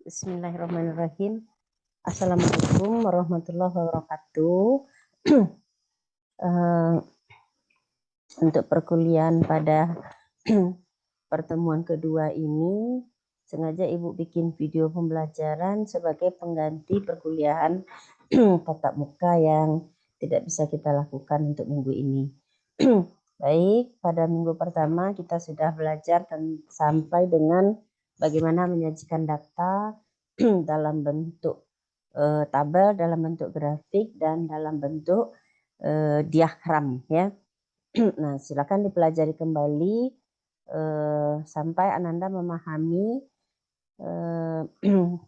Bismillahirrahmanirrahim. Assalamualaikum warahmatullahi wabarakatuh. Untuk perkuliahan pada pertemuan kedua ini, sengaja Ibu bikin video pembelajaran sebagai pengganti perkuliahan tatap muka yang tidak bisa kita lakukan untuk minggu ini. Baik, pada minggu pertama kita sudah belajar sampai dengan bagaimana menyajikan data dalam bentuk tabel, dalam bentuk grafik, dan dalam bentuk diagram, ya. Nah, silakan dipelajari kembali sampai Ananda memahami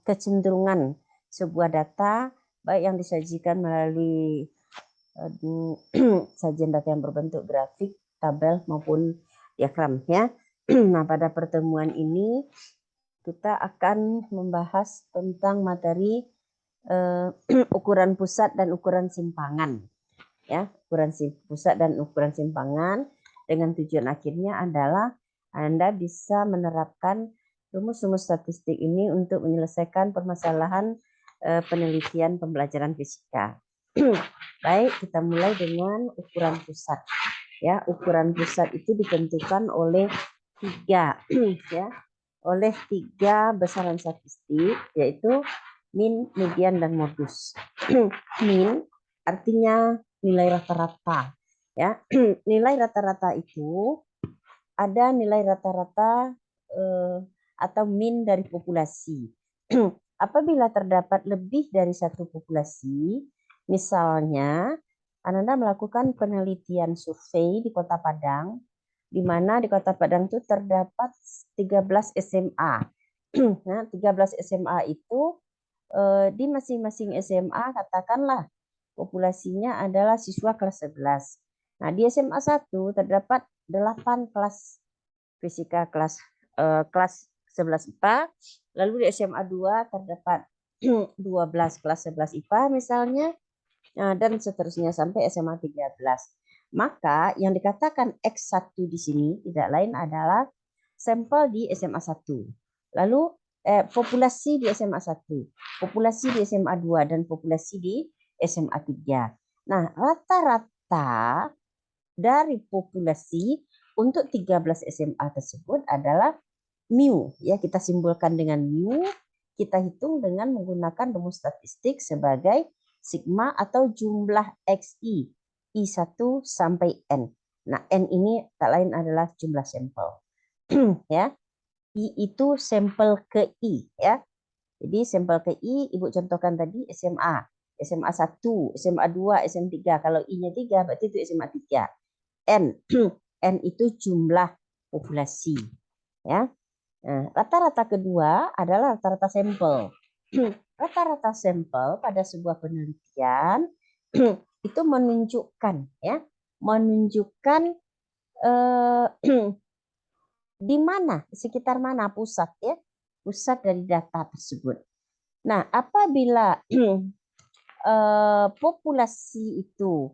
kecenderungan sebuah data baik yang disajikan melalui sajian data yang berbentuk grafik, tabel maupun diagram, ya. Nah, pada pertemuan ini kita akan membahas tentang materi ukuran pusat dan ukuran simpangan, ya. Ukuran pusat dan ukuran simpangan dengan tujuan akhirnya adalah Anda bisa menerapkan rumus-rumus statistik ini untuk menyelesaikan permasalahan penelitian pembelajaran fisika. Baik, kita mulai dengan ukuran pusat. Ya, ukuran pusat itu ditentukan oleh tiga, ya, oleh tiga besaran statistik, yaitu min, median, dan modus. Min artinya nilai rata-rata, ya. Nilai rata-rata itu ada nilai rata-rata atau min dari populasi. Apabila terdapat lebih dari satu populasi, misalnya Ananda melakukan penelitian survei di Kota Padang, di mana di Kota Padang itu terdapat 13 SMA. Nah, 13 SMA itu di masing-masing SMA katakanlah populasinya adalah siswa kelas 11. Nah, di SMA 1 terdapat 8 kelas fisika kelas 11 IPA, lalu di SMA 2 terdapat 12 kelas 11 IPA misalnya, dan seterusnya sampai SMA 13. Maka yang dikatakan X1 di sini tidak lain adalah sampel di SMA 1. Lalu populasi di SMA 1, populasi di SMA 2, dan populasi di SMA 3. Nah, rata-rata dari populasi untuk 13 SMA tersebut adalah mu, ya, kita simbolkan dengan mu, kita hitung dengan menggunakan rumus statistik sebagai sigma atau jumlah XI, I1 sampai N. Nah, N ini tak lain adalah jumlah sampel. Ya. I itu sampel ke I, ya. Jadi sampel ke I, Ibu contohkan tadi SMA, SMA 1, SMA 2, SMA 3. Kalau I-nya 3, berarti itu SMA 3. N, N itu jumlah populasi, ya. Nah, rata-rata kedua adalah rata-rata sampel. Rata-rata sampel pada sebuah penelitian itu menunjukkan, ya, menunjukkan di mana, sekitar mana pusat, ya, pusat dari data tersebut. Nah, apabila populasi itu,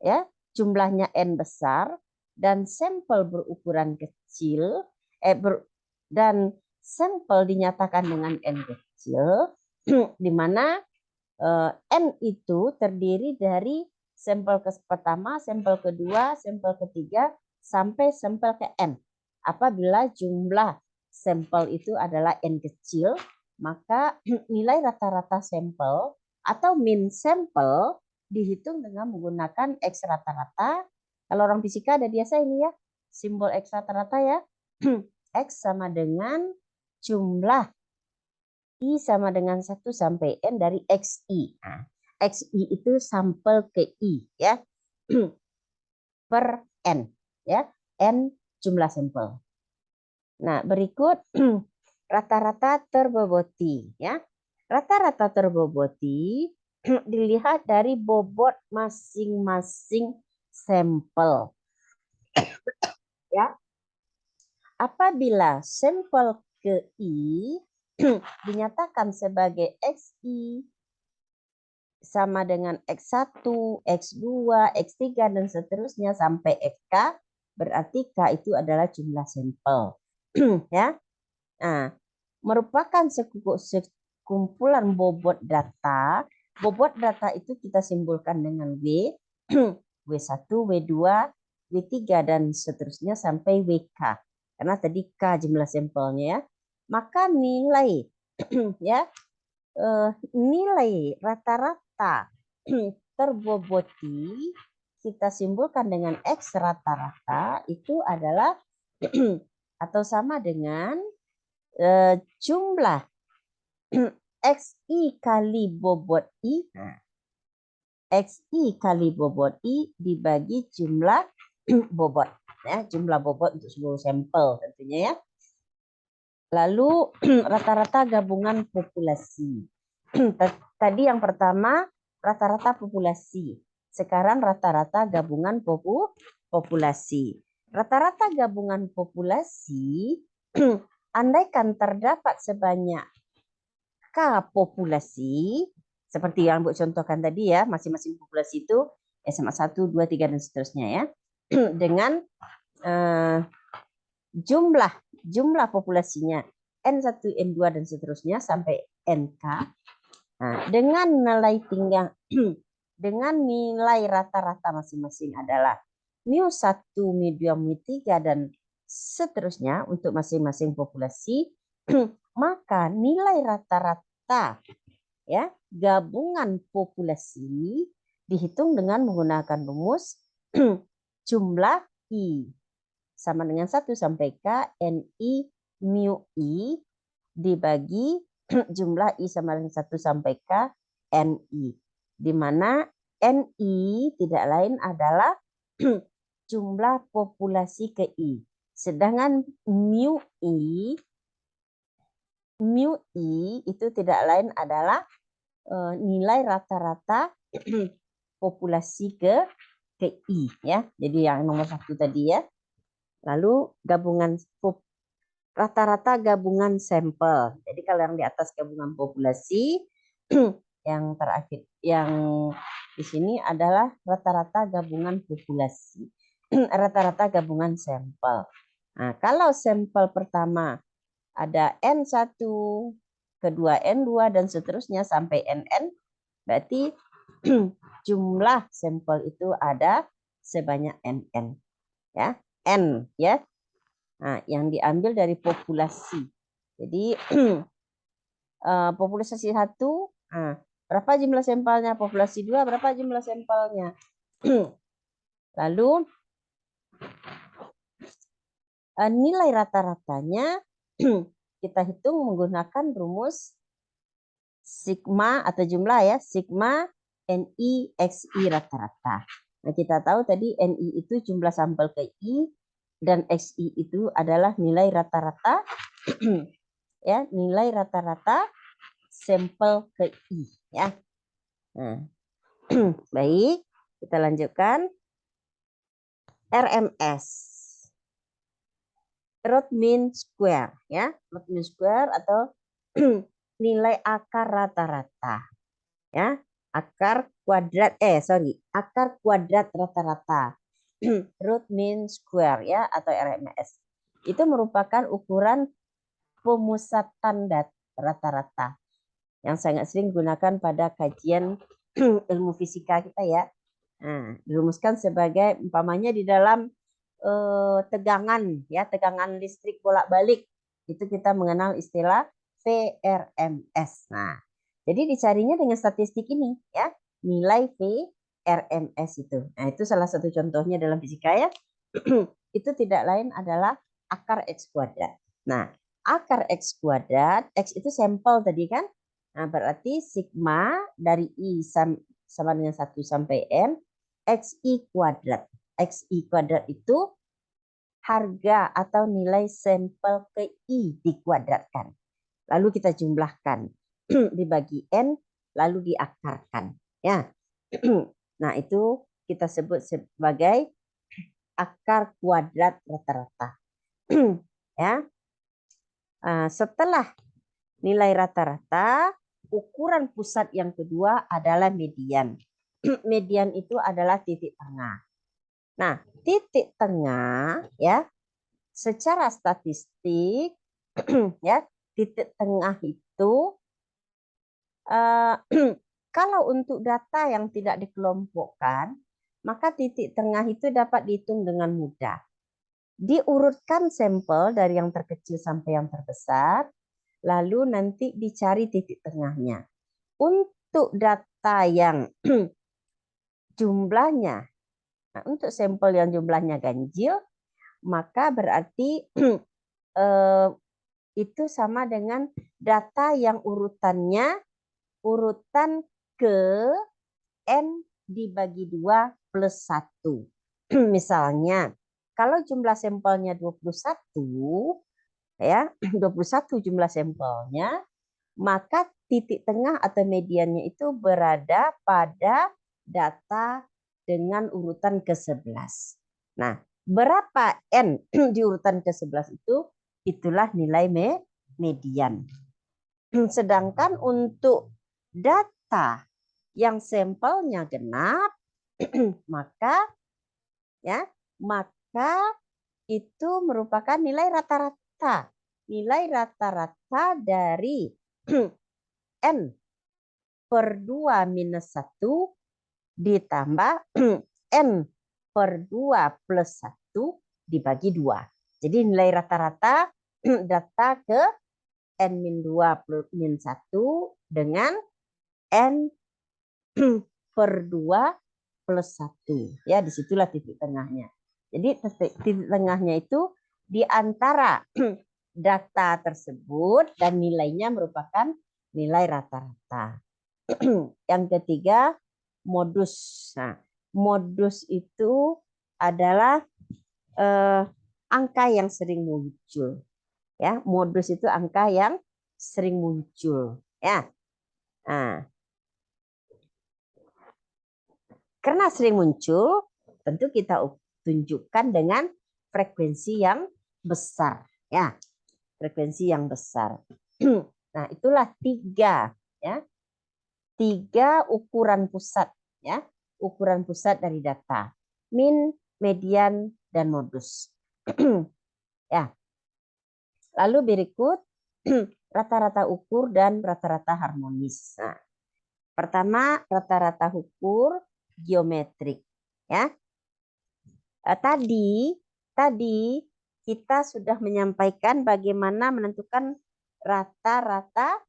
ya, jumlahnya N besar dan sampel berukuran kecil, dan sampel dinyatakan dengan N kecil, di mana N itu terdiri dari sampel pertama, sampel kedua, sampel ketiga, sampai sampel ke N. Apabila jumlah sampel itu adalah N kecil, maka nilai rata-rata sampel atau min sampel dihitung dengan menggunakan X rata-rata. Kalau orang fisika ada biasa ini, ya, simbol X rata-rata, ya. X sama dengan jumlah I sama dengan 1 sampai N dari XI. Nah, XI itu sampel ke I, ya. Per N, ya. N jumlah sampel. Nah, berikut rata-rata terboboti, ya. Rata-rata terboboti dilihat dari bobot masing-masing sampel. Ya. Apabila sampel ke I dinyatakan sebagai XI sama dengan X1, X2, X3, dan seterusnya sampai XK, berarti K itu adalah jumlah sampel. Ya. Nah, merupakan sekumpulan bobot data. Bobot data itu kita simbolkan dengan W, W1, W2, W3 dan seterusnya sampai WK. Karena tadi K jumlah sampelnya ya. Maka nilai ya nilai rata-rata terboboti kita simbolkan dengan X rata-rata itu adalah atau sama dengan jumlah XI kali bobot I. Nah, XI kali bobot I dibagi jumlah bobot. Ya, jumlah bobot untuk seluruh sampel tentunya ya. Lalu rata-rata gabungan populasi. Tadi yang pertama rata-rata populasi. Sekarang rata-rata gabungan populasi. Rata-rata gabungan populasi andaikan terdapat sebanyak K populasi, seperti yang Bu contohkan tadi ya, masing-masing populasi itu SMA 1, 2, 3, dan seterusnya ya, dengan jumlah populasinya N1, N2, dan seterusnya sampai NK. Nah, dengan nilai tinggal dengan nilai rata-rata masing-masing adalah mu1, mu2, mu3, dan seterusnya untuk masing-masing populasi, maka nilai rata-rata ya gabungan populasi dihitung dengan menggunakan rumus jumlah I sama dengan 1 sampai K NI mu I dibagi jumlah I sama dengan 1 sampai K NI, di mana NI tidak lain adalah jumlah populasi ke I, sedangkan mu I itu tidak lain adalah nilai rata-rata populasi ke I ya. Jadi yang nomor 1 tadi ya. Lalu gabungan rata-rata gabungan sampel. Jadi kalau yang di atas gabungan populasi, yang terakhir yang di sini adalah rata-rata gabungan populasi. Rata-rata gabungan sampel. Nah, kalau sampel pertama ada N1, kedua N2, dan seterusnya sampai NN, berarti jumlah sampel itu ada sebanyak NN. Ya, N ya. Nah, yang diambil dari populasi. Jadi populasi 1, berapa jumlah sampelnya? Populasi 2, berapa jumlah sampelnya? Lalu nilai rata-ratanya kita hitung menggunakan rumus sigma atau jumlah ya, sigma NI XI rata-rata. Nah, kita tahu tadi NI itu jumlah sampel ke I dan XI itu adalah nilai rata-rata ya, nilai rata-rata sampel ke I ya. Nah, baik, kita lanjutkan. RMS. Root mean square ya, root mean square atau nilai akar rata-rata ya, akar kuadrat akar kuadrat rata-rata. Root mean square ya atau RMS itu merupakan ukuran pemusatan rata-rata yang sangat sering digunakan pada kajian ilmu fisika kita ya. Nah, dirumuskan sebagai umpamanya di dalam tegangan ya, tegangan listrik bolak-balik itu kita mengenal istilah VRMS. Nah, jadi dicarinya dengan statistik ini ya, nilai VRMS itu. Nah, itu salah satu contohnya dalam fisika ya. Itu tidak lain adalah akar X kuadrat. Nah, akar X kuadrat, X itu sampel tadi kan. Nah, berarti sigma dari I sama dengan 1 sampai N XI kuadrat. XI kuadrat itu harga atau nilai sampel ke I dikuadratkan. Lalu kita jumlahkan dibagi N lalu diakarkan. Ya. Nah, itu kita sebut sebagai akar kuadrat rata-rata. Ya. Setelah nilai rata-rata, ukuran pusat yang kedua adalah median. Median itu adalah titik tengah. Nah, titik tengah ya, secara statistik ya, titik tengah itu kalau untuk data yang tidak dikelompokkan, maka titik tengah itu dapat dihitung dengan mudah. Diurutkan sampel dari yang terkecil sampai yang terbesar, lalu nanti dicari titik tengahnya. Untuk data yang jumlahnya, nah untuk sampel yang jumlahnya ganjil, maka berarti itu sama dengan data yang urutannya urutan ke N dibagi 2 plus 1. Misalnya, kalau jumlah sampelnya 21, ya, 21 jumlah sampelnya, maka titik tengah atau mediannya itu berada pada data dengan urutan ke-11. Nah, berapa N di urutan ke-11 itu? Itulah nilai median. Sedangkan untuk data yang sampelnya genap, maka itu merupakan nilai rata-rata. Nilai rata-rata dari N per 2 minus 1 ditambah N per 2 plus 1 dibagi 2. Jadi nilai rata-rata data ke N-2 plus min 1 dengan N per 2 plus 1. Ya, disitulah titik tengahnya. Jadi titik tengahnya itu di antara data tersebut dan nilainya merupakan nilai rata-rata. Yang ketiga, modus. Nah, modus itu adalah angka yang sering muncul. Ya, modus itu angka yang sering muncul. Ya, nah, karena sering muncul, tentu kita tunjukkan dengan frekuensi yang besar. Ya, frekuensi yang besar. Nah, itulah tiga ukuran pusat, ya, ukuran pusat dari data: min, median, dan modus. Ya. Lalu berikut rata-rata ukur dan rata-rata harmonis. Nah, pertama, rata-rata ukur geometrik. Ya, tadi kita sudah menyampaikan bagaimana menentukan rata-rata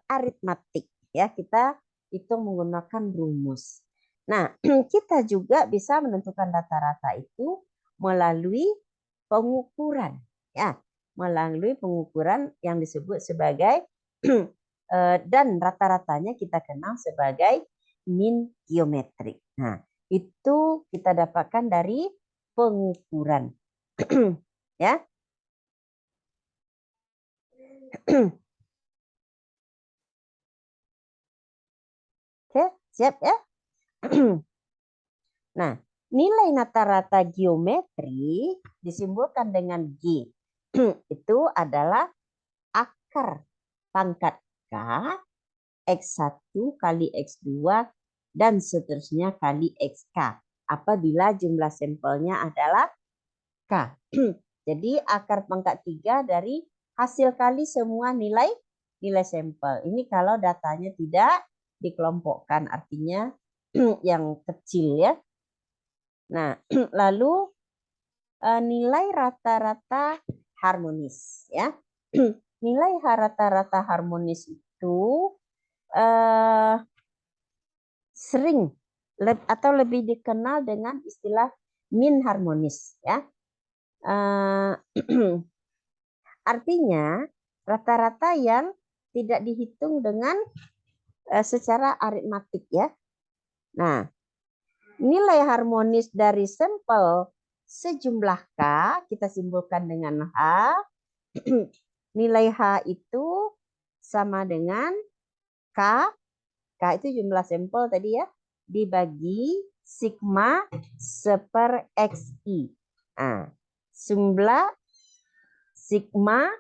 aritmatik. Ya, kita hitung menggunakan rumus. Nah, kita juga bisa menentukan rata-rata itu melalui pengukuran. Ya, melalui pengukuran yang disebut sebagai dan rata-ratanya kita kenal sebagai min geometrik. Nah, itu kita dapatkan dari pengukuran. Ya. Oke, siap ya? Nah, nilai rata-rata geometri disimbolkan dengan G. Itu adalah akar pangkat K, X1 kali X2, dan seterusnya kali XK. Apabila jumlah sampelnya adalah K. Jadi akar pangkat 3 dari hasil kali semua nilai sampel. Ini kalau datanya tidak dikelompokkan, artinya yang kecil ya. Nah, lalu nilai rata-rata harmonis ya. Nilai rata-rata harmonis itu sering atau lebih dikenal dengan istilah min harmonis ya. Artinya rata-rata yang tidak dihitung dengan secara aritmatik ya. Nah, nilai harmonis dari sampel sejumlah K kita simbolkan dengan H. Nilai H itu sama dengan K. K itu jumlah sampel tadi ya, dibagi sigma seper XI. Nah, jumlah sigma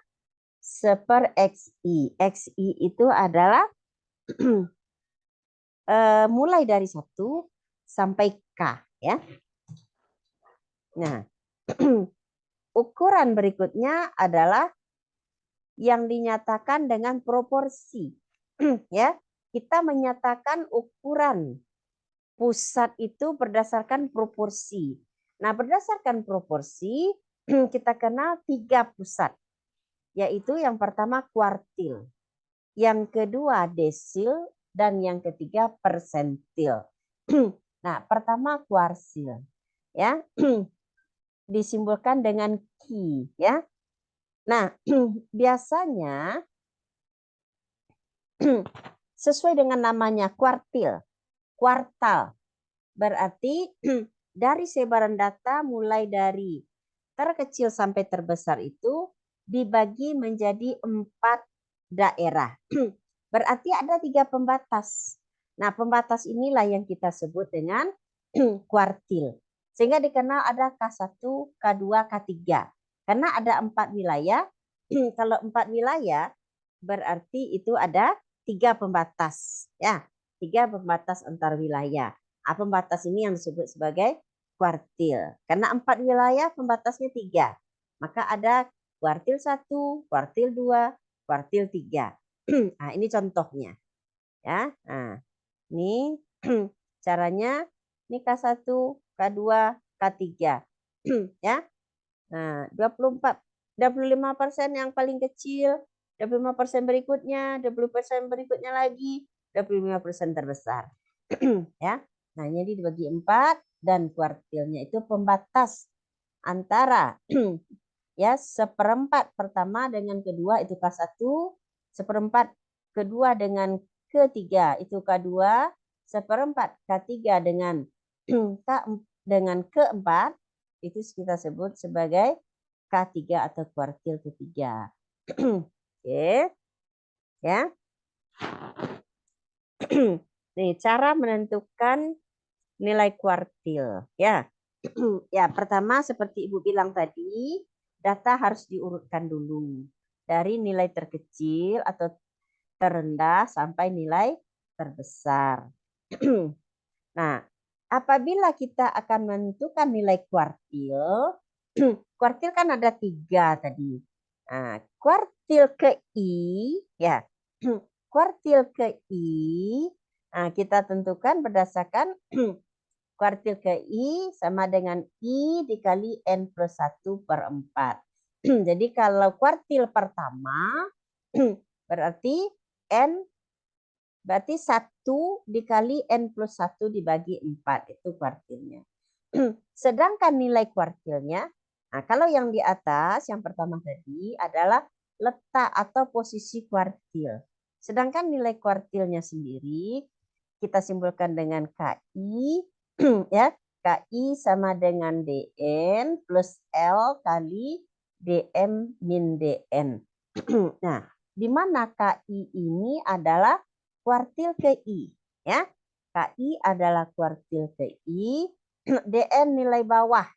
seper XI. XI itu adalah mulai dari 1 sampai K ya. Nah, ukuran berikutnya adalah yang dinyatakan dengan proporsi. Ya, kita menyatakan ukuran pusat itu berdasarkan proporsi. Nah, berdasarkan proporsi kita kenal 3 pusat, yaitu yang pertama kuartil, yang kedua desil, dan yang ketiga persentil. Nah, pertama kuartil, ya, disimbolkan dengan Q, ya. Nah, biasanya sesuai dengan namanya kuartil, kuartal, berarti dari sebaran data mulai dari terkecil sampai terbesar itu dibagi menjadi 4 daerah. Berarti ada 3 pembatas. Nah, pembatas inilah yang kita sebut dengan kuartil. Sehingga dikenal ada K1, K2, K3. Karena ada 4 wilayah. Kalau 4 wilayah berarti itu ada 3 pembatas. Ya, 3 pembatas antar wilayah. Nah, pembatas ini yang disebut sebagai kuartil. Karena 4 wilayah pembatasnya 3. Maka ada kuartil 1, kuartil 2, kuartil 3. Nah, ini contohnya. Ya. Nah, ini caranya. Ini K1, K2, K3. Ya. Nah, 25% yang paling kecil, 25% berikutnya, 20% berikutnya lagi, 25% terbesar. Ya. Nah, jadi dibagi 4 dan kuartilnya itu pembatas antara ya seperempat pertama dengan kedua itu K1, seperempat kedua dengan ketiga itu K2, seperempat K3 dengan keempat itu kita sebut sebagai K3 atau kuartil ketiga. Oke. Ya. Nih, cara menentukan nilai kuartil, ya. Ya, pertama seperti Ibu bilang tadi, data harus diurutkan dulu dari nilai terkecil atau terendah sampai nilai terbesar. Nah, apabila kita akan menentukan nilai kuartil, kuartil kan ada 3 tadi. Nah, kuartil ke I, ya, kuartil ke I, nah, kita tentukan berdasarkan kuartil ke I sama dengan I dikali N plus 1 per 4. Jadi kalau kuartil pertama berarti N berarti 1 dikali N plus 1 dibagi 4. Itu kuartilnya. Sedangkan nilai kuartilnya, nah kalau yang di atas, yang pertama tadi adalah letak atau posisi kuartil. Sedangkan nilai kuartilnya sendiri kita simbolkan dengan KI, ya, KI sama dengan DN plus L kali DM min DN. Nah, di mana KI ini adalah kuartil ke I, ya. KI adalah kuartil ke I, DN nilai bawah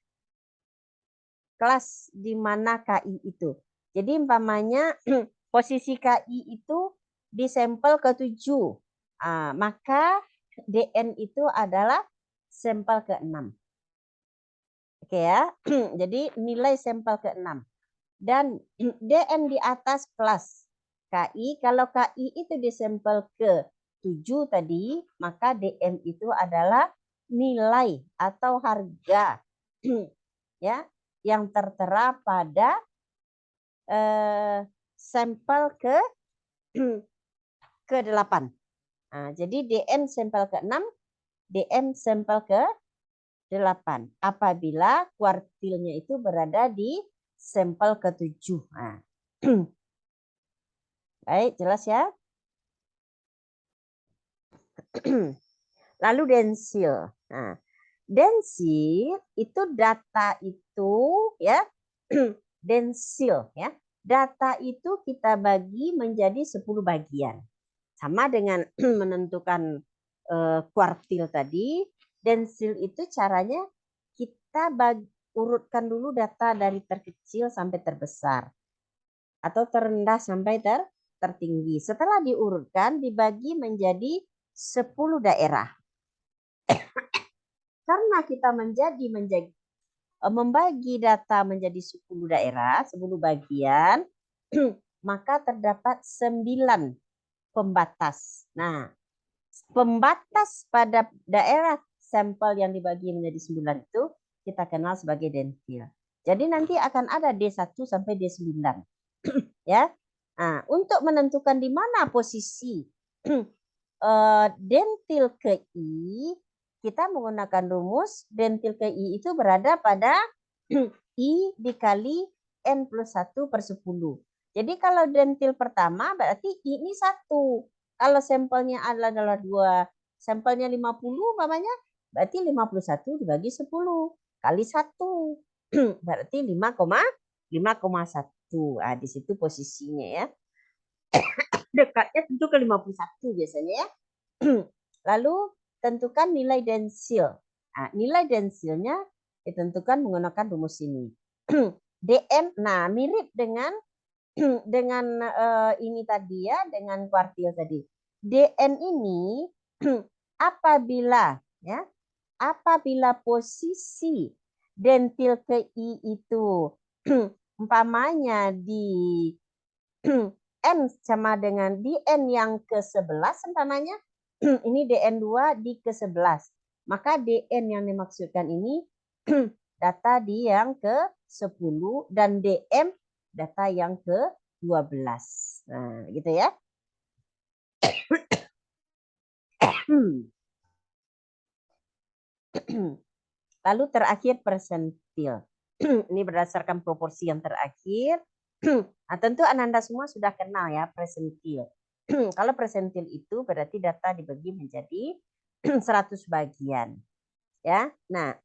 kelas di mana KI itu. Jadi umpamanya posisi KI itu di sampel ke-7. Maka DN itu adalah sampel ke-6. Oke ya. Jadi nilai sampel ke-6. Dan DN di atas kelas KI. Kalau KI itu di sampel ke-7 tadi, maka DM itu adalah nilai atau harga ya yang tertera pada sampel ke-8. Nah, jadi DN sampel ke-6, DM sampel ke-8. Apabila kuartilnya itu berada di sampel ke-7. Nah. Baik, jelas ya? Lalu densil. Nah, densil itu data itu ya. Densil ya. Data itu kita bagi menjadi 10 bagian. Sama dengan menentukan kuartil tadi, densil itu caranya kita urutkan dulu data dari terkecil sampai terbesar atau terendah sampai tertinggi. Setelah diurutkan dibagi menjadi 10 daerah. Karena kita membagi data menjadi 10 daerah, 10 bagian, maka terdapat 9 pembatas. Nah, pembatas pada daerah sampel yang dibagi menjadi 9 itu kita kenal sebagai dentil. Jadi nanti akan ada D1 sampai D9. Ya. Nah, untuk menentukan di mana posisi dentil ke I, kita menggunakan rumus dentil ke I itu berada pada I dikali N plus 1 per 10. Jadi kalau dentil pertama berarti I ini 1. Kalau sampelnya adalah 2, sampelnya 50 namanya, berarti 51 dibagi 10 kali 1. Berarti 5,1. Ah, di situ posisinya ya. Dekatnya tentu ke 51 biasanya ya. Lalu tentukan nilai densil. Nah, nilai densilnya ditentukan menggunakan rumus ini. DM, nah mirip dengan ini tadi ya, dengan kuartil tadi. DN ini apabila posisi dentil ke I itu umpamanya di N sama dengan di N yang ke-11 umpamanya, ini DN2 di ke-11. Maka DN yang dimaksudkan ini data di yang ke-10 dan DM data yang ke-12. Nah, gitu ya. Lalu terakhir persentil. Ini berdasarkan proporsi yang terakhir. Nah, tentu Ananda semua sudah kenal ya persentil. Kalau persentil itu berarti data dibagi menjadi 100 bagian. Ya. Nah,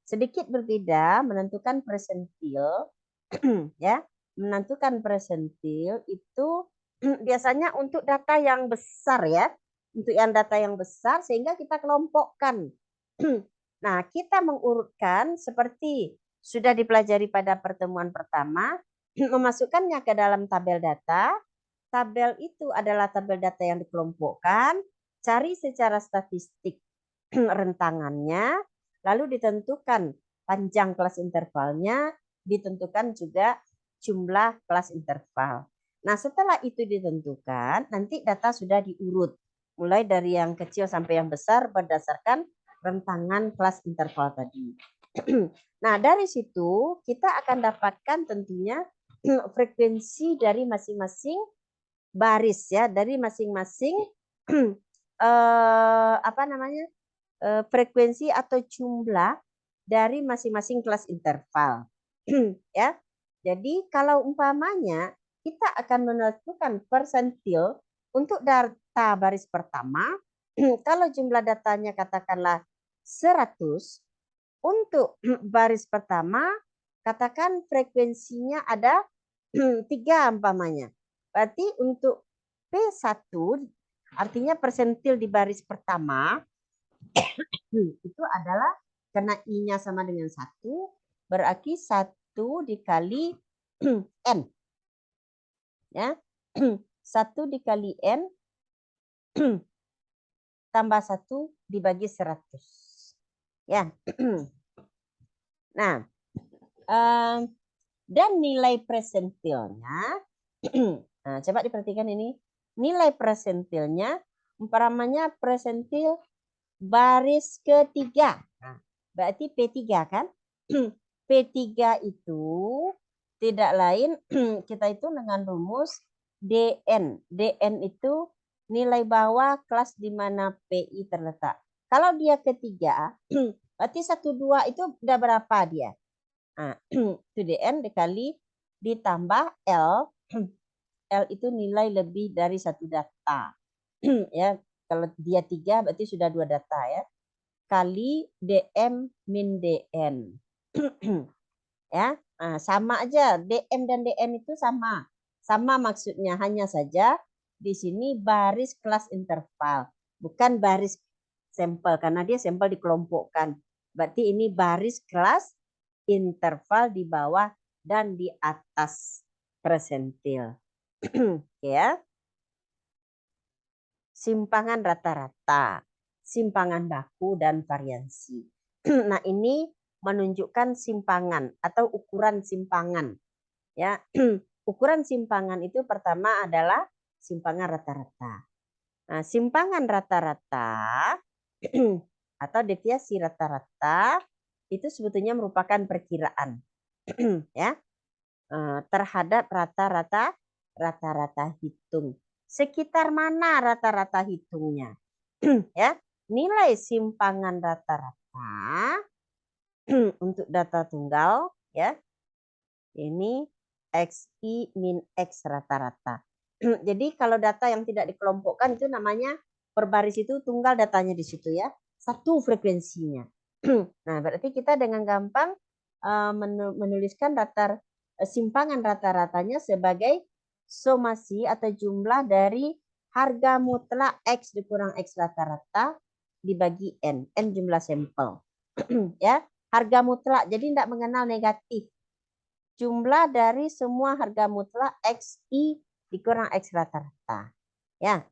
sedikit berbeda menentukan persentil ya. Menentukan persentil itu biasanya untuk data yang besar ya. Untuk yang data yang besar sehingga kita kelompokkan. Nah, kita mengurutkan seperti sudah dipelajari pada pertemuan pertama, memasukkannya ke dalam tabel data. Tabel itu adalah tabel data yang dikelompokkan, cari secara statistik rentangannya, lalu ditentukan panjang kelas intervalnya, ditentukan juga jumlah kelas interval. Nah, setelah itu ditentukan, nanti data sudah diurut. Mulai dari yang kecil sampai yang besar berdasarkan rentangan kelas interval tadi. Nah, dari situ kita akan dapatkan tentunya frekuensi dari masing-masing baris ya, dari masing-masing frekuensi atau jumlah dari masing-masing kelas interval. Ya. Jadi kalau umpamanya kita akan menentukan persentil untuk data baris pertama, kalau jumlah datanya katakanlah 100, untuk baris pertama katakan frekuensinya ada 3 umpamanya. Berarti untuk P1 artinya persentil di baris pertama itu adalah karena I-nya sama dengan 1, berarti 1 dikali N. Ya. 1 dikali N tambah 1 dibagi 100. Ya. Nah, dan nilai presentilnya, nah, coba diperhatikan ini, nilai presentilnya, umpamanya presentil baris ketiga. Nah, berarti P3 kan? P3 itu tidak lain kita itu dengan rumus DN. DN itu nilai bawah kelas di mana PI terletak. Kalau dia ketiga, berarti 1, 2 itu udah berapa dia? Nah, itu DN dikali ditambah L. L itu nilai lebih dari 1 data. Ya, kalau dia 3 berarti sudah 2 data ya. Kali DM min DN. Ya, nah, sama aja. DM dan DN itu sama. Sama maksudnya, hanya saja di sini baris kelas interval, bukan baris sampel karena dia sampel dikelompokkan. Berarti ini baris kelas interval di bawah dan di atas persentil. Ya. Simpangan rata-rata, simpangan baku dan variansi. Nah, ini menunjukkan simpangan atau ukuran simpangan. Ya. ukuran simpangan itu pertama adalah simpangan rata-rata. Nah, simpangan rata-rata atau deviasi rata-rata itu sebetulnya merupakan perkiraan ya terhadap rata-rata hitung. Sekitar mana rata-rata hitungnya? Ya, nilai simpangan rata-rata untuk data tunggal ya. Ini XI min X rata-rata. Jadi kalau data yang tidak dikelompokkan itu namanya per baris itu tunggal datanya di situ ya. Satu frekuensinya. Nah, berarti kita dengan gampang menuliskan simpangan rata-ratanya sebagai somasi atau jumlah dari harga mutlak X dikurang X rata-rata dibagi N. N jumlah sampel. Ya, harga mutlak. Jadi tidak mengenal negatif. Jumlah dari semua harga mutlak XI dikurang X rata-rata. Ya.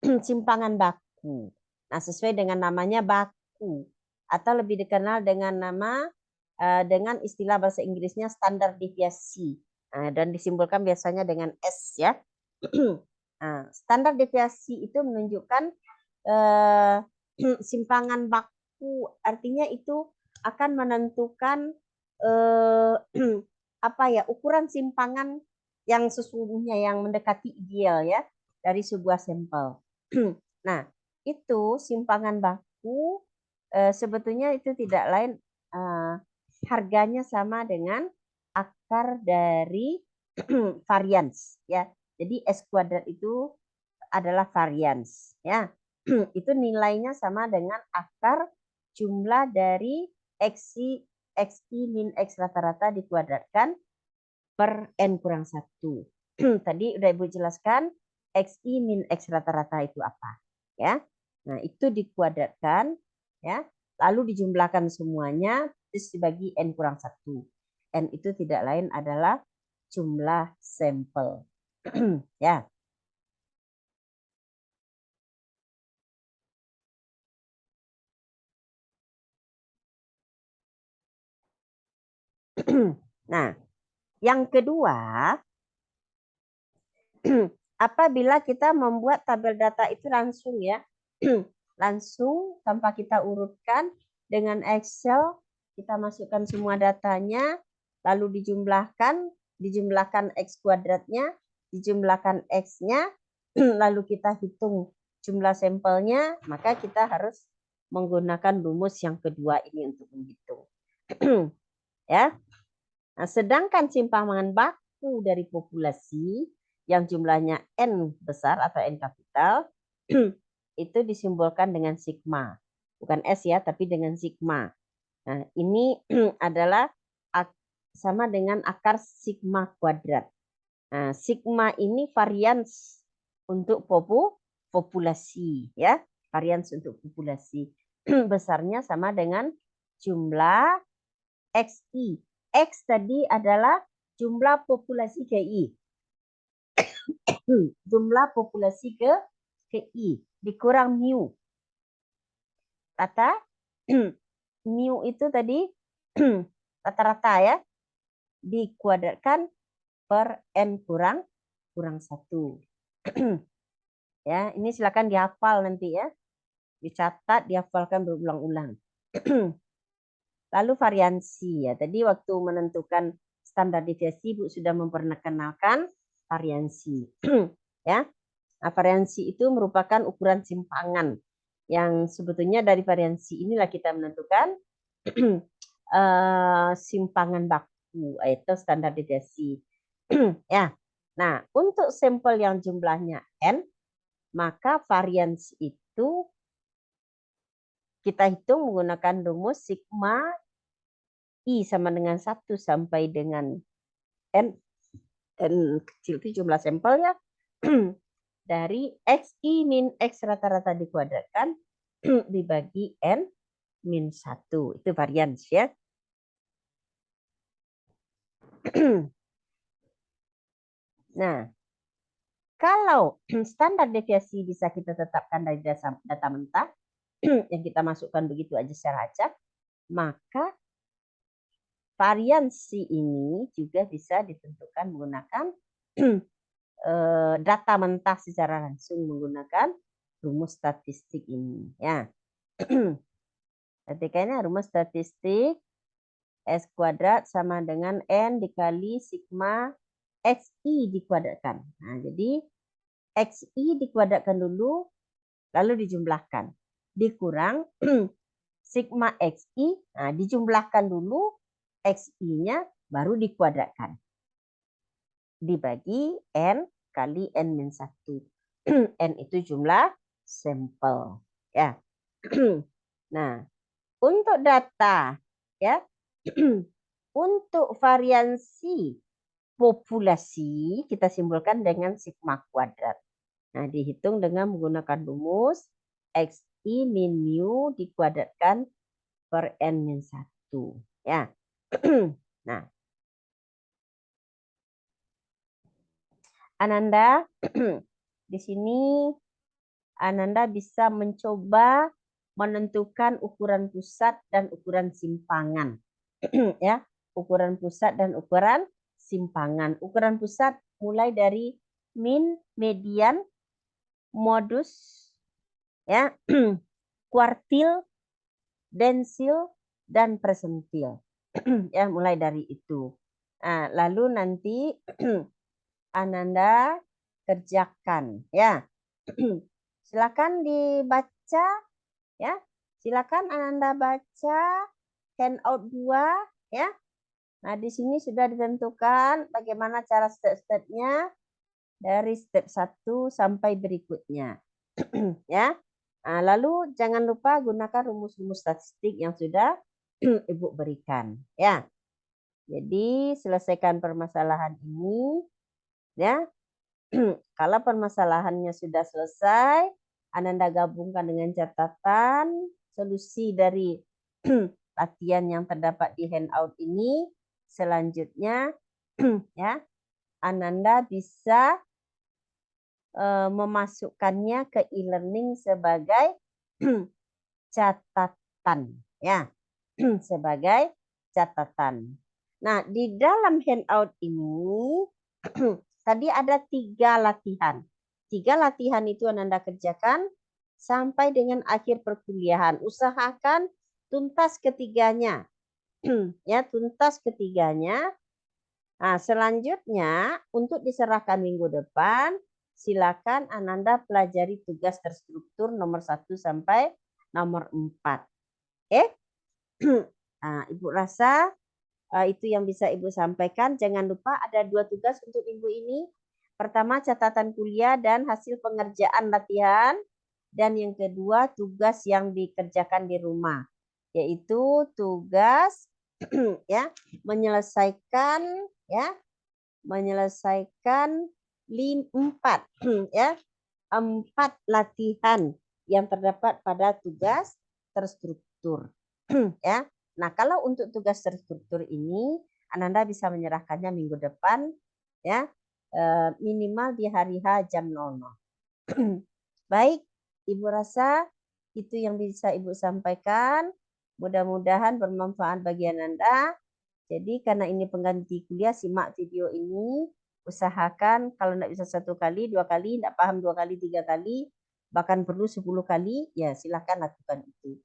Simpangan baku. Nah, sesuai dengan namanya baku atau lebih dikenal dengan nama dengan istilah bahasa Inggrisnya standar deviasi. Dan disimbolkan biasanya dengan S ya. Nah, standar deviasi itu menunjukkan simpangan baku, artinya itu akan menentukan apa ya ukuran simpangan yang sesungguhnya yang mendekati ideal ya dari sebuah sampel. Nah, itu simpangan baku sebetulnya itu tidak lain harganya sama dengan akar dari varians ya. Jadi S kuadrat itu adalah varians ya. Itu nilainya sama dengan akar jumlah dari XI min X rata-rata dikuadratkan per N kurang 1. Tadi udah Ibu jelaskan XI min X rata-rata itu apa ya. Nah, itu dikuadratkan ya, lalu dijumlahkan semuanya terus dibagi N kurang 1. N itu tidak lain adalah jumlah sampel. Ya. Nah, yang kedua, apabila kita membuat tabel data itu langsung ya, langsung tanpa kita urutkan dengan Excel, kita masukkan semua datanya, lalu dijumlahkan X kuadratnya, dijumlahkan X-nya, lalu kita hitung jumlah sampelnya, maka kita harus menggunakan rumus yang kedua ini untuk menghitung. Ya. Nah, sedangkan simpangan baku dari populasi yang jumlahnya N besar atau N kapital itu disimbolkan dengan sigma. Bukan S ya, tapi dengan sigma. Nah, ini adalah sama dengan akar sigma kuadrat. Nah, sigma ini varians untuk populasi ya, varians untuk populasi. Besarnya sama dengan jumlah XI. X tadi adalah jumlah populasi ke I. Jumlah populasi ke I dikurang mu. Kata mu itu tadi rata-rata ya, dikuadratkan per N kurang 1. Ya, ini silakan dihafal nanti ya. Dicatat, dihafalkan berulang-ulang. Lalu variansi ya. Tadi waktu menentukan standar deviasi Ibu sudah memperkenalkan variansi. Ya. Nah, variansi itu merupakan ukuran simpangan yang sebetulnya dari variansi inilah kita menentukan simpangan baku yaitu standar deviasi. Ya. Nah, untuk sampel yang jumlahnya N, maka varians itu kita hitung menggunakan rumus sigma I sama dengan 1 sampai dengan N kecil itu jumlah sampel ya, dari XI min X rata-rata dikuadratkan dibagi N min 1. Itu varians ya. Nah, kalau standar deviasi bisa kita tetapkan dari data mentah, yang kita masukkan begitu aja secara acak, maka variansi ini juga bisa ditentukan menggunakan data mentah secara langsung menggunakan rumus statistik ini. Ya. Ketikanya rumus statistik S kuadrat sama dengan N dikali sigma XI dikuadratkan. Nah, jadi XI dikuadratkan dulu, lalu dijumlahkan. Dikurang sigma XI, nah dijumlahkan dulu, XI-nya baru dikuadratkan. Dibagi N kali N-1. N itu jumlah sampel. Ya. Nah, untuk data, ya, untuk variansi populasi kita simbolkan dengan sigma kuadrat. Nah, dihitung dengan menggunakan rumus XI min mu dikuadratkan per N-1. Ya. Nah, Ananda, di sini Ananda bisa mencoba menentukan ukuran pusat dan ukuran simpangan. Ya, ukuran pusat dan ukuran simpangan. Ukuran pusat mulai dari min, median, modus, ya, kuartil, densil, dan persentil. Ya, mulai dari itu. Nah, lalu nanti Ananda kerjakan, ya. Silakan dibaca, ya. Silakan Ananda baca handout 2, ya. Nah, di sini sudah ditentukan bagaimana cara step-stepnya dari step 1 sampai berikutnya. Ya. Nah, lalu jangan lupa gunakan rumus-rumus statistik yang sudah Ibu berikan, ya. Jadi selesaikan permasalahan ini, ya. Kalau permasalahannya sudah selesai, Ananda gabungkan dengan catatan solusi dari latihan yang terdapat di handout ini. Selanjutnya, ya, Ananda bisa memasukkannya ke e-learning sebagai catatan, ya, sebagai catatan. Nah, di dalam handout ini tadi ada 3 latihan. 3 latihan itu Ananda kerjakan sampai dengan akhir perkuliahan. Usahakan tuntas ketiganya. Ya, tuntas ketiganya. Nah, selanjutnya untuk diserahkan minggu depan, silakan Ananda pelajari tugas terstruktur nomor 1 sampai nomor 4. Oke? Nah, Ibu rasa itu yang bisa Ibu sampaikan. Jangan lupa ada 2 tugas untuk minggu ini. Pertama, catatan kuliah dan hasil pengerjaan latihan. Dan yang kedua, tugas yang dikerjakan di rumah. Yaitu tugas ya, menyelesaikan 4 ya, 4 latihan yang terdapat pada tugas terstruktur. Ya. Nah, kalau untuk tugas terstruktur ini Ananda bisa menyerahkannya minggu depan, ya, minimal di hari H jam 00. Baik, Ibu rasa itu yang bisa Ibu sampaikan. Mudah-mudahan bermanfaat bagi Ananda. Jadi karena ini pengganti kuliah, simak video ini. Usahakan kalau tidak bisa 1 kali, 2 kali, tidak paham 2 kali, 3 kali, bahkan perlu 10 kali, ya silakan lakukan itu.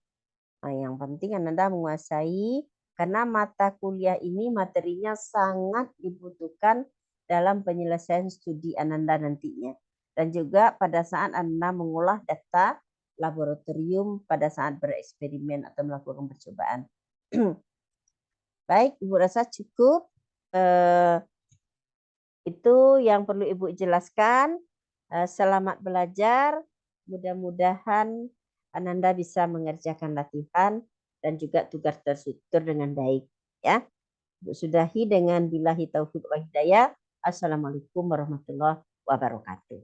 Nah, yang penting Ananda menguasai karena mata kuliah ini materinya sangat dibutuhkan dalam penyelesaian studi Ananda nantinya. Dan juga pada saat Anda mengolah data laboratorium pada saat bereksperimen atau melakukan percobaan. Baik, Ibu rasa cukup. Itu yang perlu Ibu jelaskan. Selamat belajar. Mudah-mudahan Ananda bisa mengerjakan latihan dan juga tugas terstruktur dengan baik. Ya, Ibu sudahi dengan billahi taufiq wa hidayah. Assalamualaikum warahmatullahi wabarakatuh.